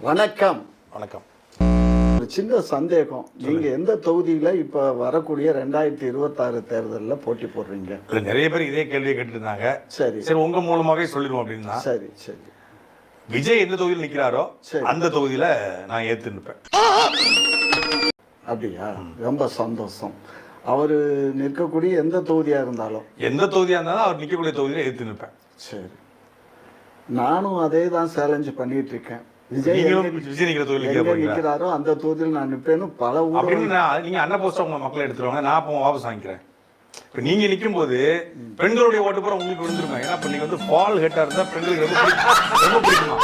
வணக்கம். வணக்கம். ஒரு சின்ன சந்தேகம், நீங்க எந்த தொகுதியில இப்ப வரக்கூடிய 2026 தேர்தல்ல போட்டி போடுறீங்க? நிறைய பேர் இதே கேள்வியை கேட்டுருந்தாங்க. சரி சரி, உங்க மூலமாவே சொல்லிடுவோம் அப்படின்னா, சரி சரி விஜய் எந்த தொகுதியில் நிக்கிறாரோ சரி. அந்த தொகுதியில நான் ஏத்து நிற்பேன். அப்படியா? ரொம்ப சந்தோஷம். அவரு நிற்கக்கூடிய எந்த தொகுதியா இருந்தாலும், எந்த தொகுதியா இருந்தாலும் அவர் நிக்கக்கூடிய தொகுதியில ஏத்து நிற்பேன். சரி, நானும் அதே தான் சேலஞ்ச் பண்ணிட்டு இருக்கேன். விஜய் விஜய் நிக்கிற தொகுதியில் நிற்கிறாரோ அந்த தொகுதியில் நான் நிற்பேன்னு பல அப்படின்னு நீங்க அண்ணன் போஸ்ட் உங்க மக்களை எடுத்துருவாங்க, நான் அப்போ வாபஸ் வாங்கிக்கிறேன். இப்ப நீங்க நிக்கும் போது பெண்களுடைய ஓட்டு பூரா உங்களுக்கு விழுந்துருங்க. ஏன்னா இப்ப நீங்க வந்து ஃபால் ஹெட்டா இருந்தா பெண்களுக்கு ரொம்ப பிடிக்குமா?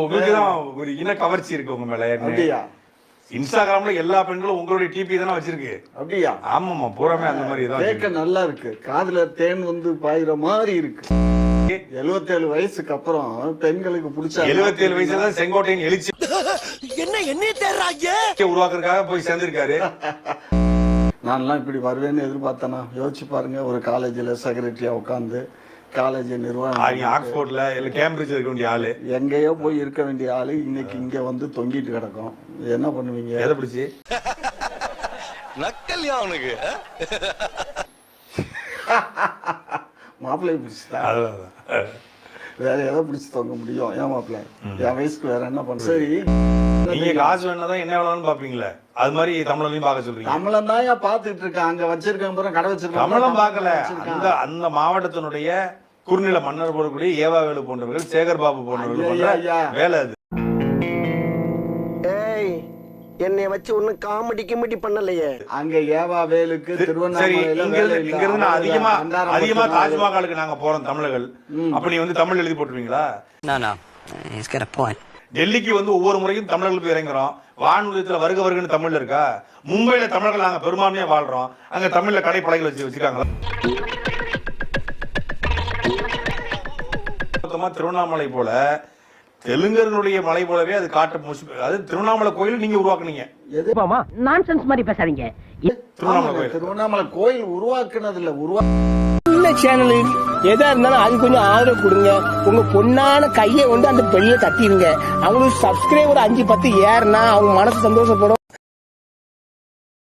உங்களுக்கு தான் ஒரு இன கவர்ச்சி இருக்கு உங்க மேல. அப்படியா? இன்ஸ்டாகிராம்ல எல்லா பெண்களும் உங்களுடைய டிபி தானே வச்சிருக்கு. அப்படியா? ஆமாமா, பூராமே அந்த மாதிரி தான். கேட்க நல்லா இருக்கு, காதுல தேன் வந்து பாயிற மாதிரி இருக்கு. 77 வயசுக்கு அப்புறம் பெண்களுக்கு பிடிச்ச 77 வயசுல தான் செங்கோட்டையின் எழுச்சி என்ன தேர்றாங்க உருவாக்குறதுக்காக போய் சேர்ந்திருக்காரு. நான்லாம் இப்படி வருவேன்னு எதிர்பார்த்தேனா? யோசிச்சு பாருங்க. ஒரு காலேஜில் செக்ரட்டரியா உட்காந்து காலேஜ் நிர்வாகம், ஆக்ஸ்போர்ட்ல இல்ல கேம்பிரிட்ஜ் இருக்க வேண்டிய ஆளு, எங்கேயோ போய் இருக்க வேண்டிய ஆளு இன்னைக்கு இங்க வந்து தொங்கிட்டு கிடக்கும். என்ன பண்ணுவீங்க? எதை பிடிச்சி? நக்கல்யா அவனுக்கு மாப்பிள்ளை பிடிச்சுதான். வேற எதை பிடிச்சு தொங்க முடியும்? ஏன் மாப்பிள்ளை? என் வயசுக்கு வேற என்ன பண்ண? சரி, நீங்க காசு வேணாதான் என்ன வேணாலும் பாப்பீங்களே, அது மாதிரி தமிழையும் பார்க்க சொல்றீங்க. தமிழன் தான் பாத்துட்டு இருக்கான். அங்க வச்சிருக்கேன், கடை வச்சிருக்கேன். தமிழம் பார்க்கல. அந்த மாவட்டத்தினுடைய குறுநில மன்னர் போடக்கூடிய ஏவாவேலு போன்றவர்கள், சேகர் பாபு போன்றவர்கள் வேலை அது. என்னை வச்சு ஒன்னும் காமெடி கிமெடி பண்ணலையே. அங்க ஏவாவேலுக்கு திருவண்ணாமலையில அதிகமா தாஜ்மஹாலுக்கு நாங்க போறோம் தமிழர்கள். அப்ப நீ வந்து தமிழ் எழுதி போட்டுருவீங்களா? டெல்லிக்கு வந்து ஒவ்வொரு முறையும் தமிழர்கள் போய் இறங்குறோம். வானூர்தியில வருக வருகன்னு தமிழ்ல இருக்கா? மும்பைல தமிழர்கள் நாங்க பெரும்பான்மையா வாழ்றோம். அங்க தமிழ்ல கடை படைகள் வச்சிருக்காங்களா? திருவண்ணாமலை போல தெலுங்கர்களுடைய மலை போலவே அது அது திருவண்ணாமலை கோயில் நீங்க உருவாக்குனீங்க. நான்சென்ஸ் மாதிரி பேசாதீங்க. திருவண்ணாமலை கோயில் உருவாக்குனது இல்ல, சேனல் எதா இருந்தாலும் அது கொஞ்சம் ஆதரவு கொடுங்க. உங்க பொண்ணான கையை வந்து அந்த பெரிய தட்டிடுங்க. அவங்களுக்கு சப்ஸ்கிரைபர் 5-10 ஏறுனா அவங்க மனசு சந்தோஷப்படும்.